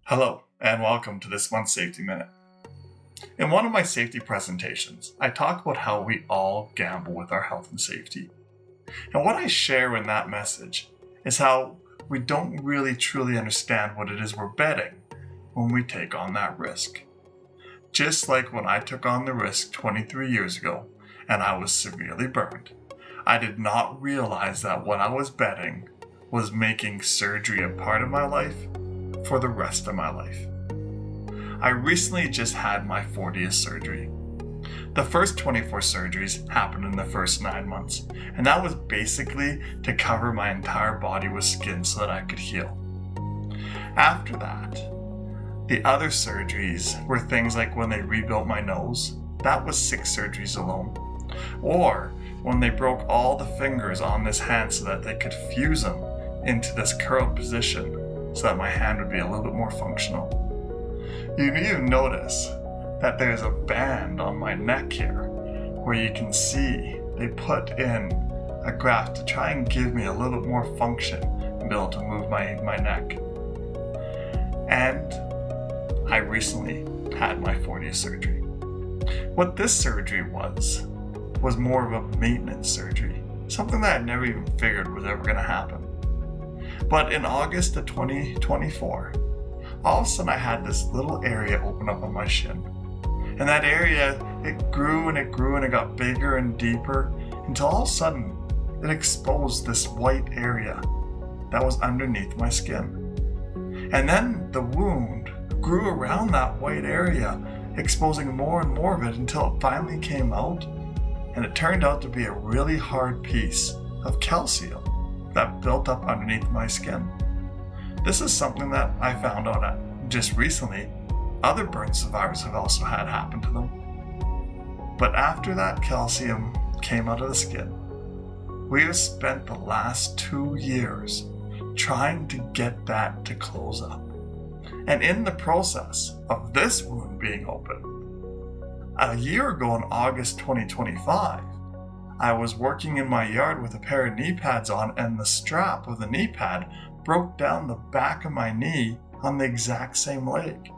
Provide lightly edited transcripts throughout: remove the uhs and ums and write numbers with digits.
Hello, and welcome to this month's Safety Minute. In one of my safety presentations, I talk about how we all gamble with our health and safety. And what I share in that message is how we don't really truly understand what it is we're betting when we take on that risk. Just like when I took on the risk 23 years ago and I was severely burned, I did not realize that what I was betting was making surgery a part of my life for the rest of my life. I recently just had my 40th surgery. The first 24 surgeries happened in the first 9 months, and that was basically to cover my entire body with skin so that I could heal. After that, the other surgeries were things like when they rebuilt my nose, that was 6 surgeries alone. Or when they broke all the fingers on this hand so that they could fuse them into this curled position so that my hand would be a little bit more functional. You even notice that there's a band on my neck here where you can see they put in a graft to try and give me a little bit more function and be able to move my neck. And I recently had my 40th surgery. What this surgery was more of a maintenance surgery, something that I never even figured was ever going to happen. But in August of 2024, all of a sudden I had this little area open up on my shin. And that area, it grew and it grew and it got bigger and deeper until all of a sudden it exposed this white area that was underneath my skin. And then the wound grew around that white area, exposing more and more of it until it finally came out. And it turned out to be a really hard piece of calcium that built up underneath my skin. This is something that I found out just recently. Other burn survivors have also had happen to them. But after that calcium came out of the skin, we have spent the last 2 years trying to get that to close up. And in the process of this wound being open, a year ago in August 2025, I was working in my yard with a pair of knee pads on, and the strap of the knee pad broke down the back of my knee on the exact same leg.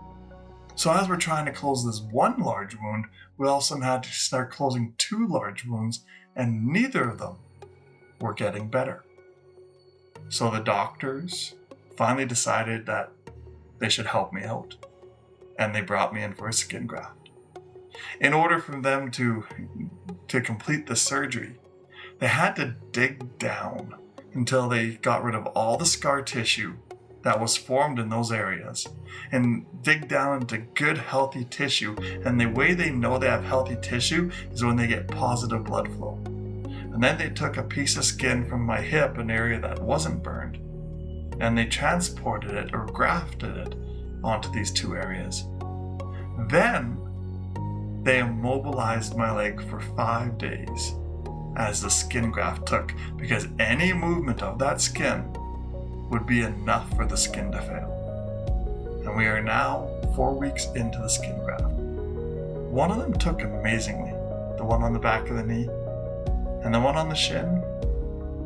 So as we're trying to close this one large wound, we also had to start closing 2 large wounds, and neither of them were getting better. So the doctors finally decided that they should help me out, and they brought me in for a skin graft. In order for them to complete the surgery, they had to dig down until they got rid of all the scar tissue that was formed in those areas and dig down into good healthy tissue. And the way they know they have healthy tissue is when they get positive blood flow. And then they took a piece of skin from my hip, an area that wasn't burned, and they transported it or grafted it onto these 2 areas. Then they immobilized my leg for 5 days as the skin graft took, because any movement of that skin would be enough for the skin to fail. And we are now 4 weeks into the skin graft. One of them took amazingly, the one on the back of the knee, and the one on the shin,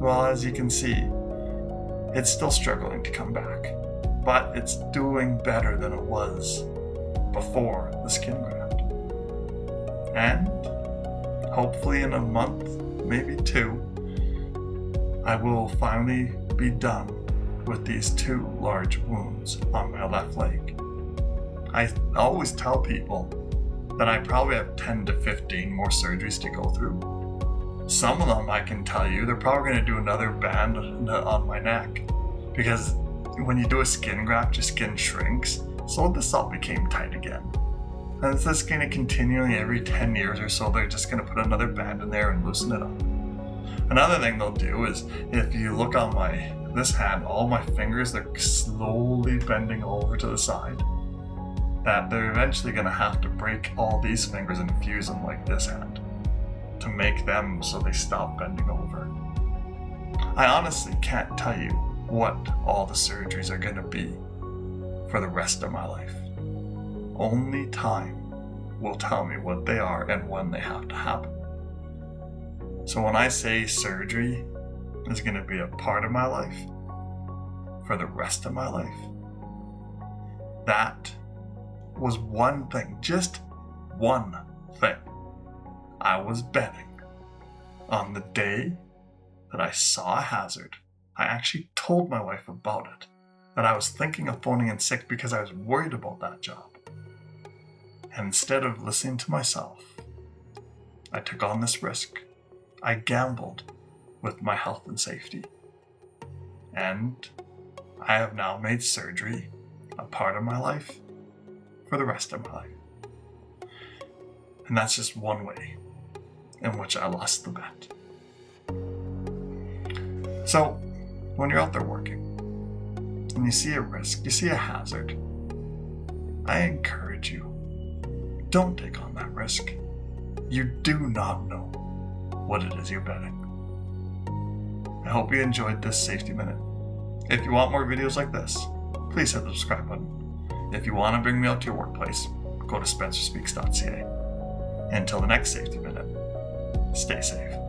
well, as you can see, it's still struggling to come back, but it's doing better than it was before the skin graft. And hopefully in a month, maybe 2, I will finally be done with these 2 large wounds on my left leg. I always tell people that I probably have 10 to 15 more surgeries to go through. Some of them, I can tell you, they're probably going to do another band on my neck, because when you do a skin graft, your skin shrinks, so this all became tight again. And it's just going to continually, every 10 years or so, they're just going to put another band in there and loosen it up. Another thing they'll do is, if you look on this hand, all my fingers, they're slowly bending over to the side. That they're eventually going to have to break all these fingers and fuse them like this hand to make them so they stop bending over. I honestly can't tell you what all the surgeries are going to be for the rest of my life. Only time will tell me what they are and when they have to happen. So when I say surgery is going to be a part of my life for the rest of my life, That was one thing, just one thing. I was betting on the day that I saw a hazard. I actually told my wife about it, that I was thinking of phoning in sick because I was worried about that job. And instead of listening to myself, I took on this risk. I gambled with my health and safety. And I have now made surgery a part of my life for the rest of my life. And that's just one way in which I lost the bet. So, when you're out there working and you see a risk, you see a hazard, I encourage you, don't take on that risk. You do not know what it is you're betting. I hope you enjoyed this Safety Minute. If you want more videos like this, please hit the subscribe button. If you want to bring me out to your workplace, go to spencerspeaks.ca. Until the next Safety Minute, stay safe.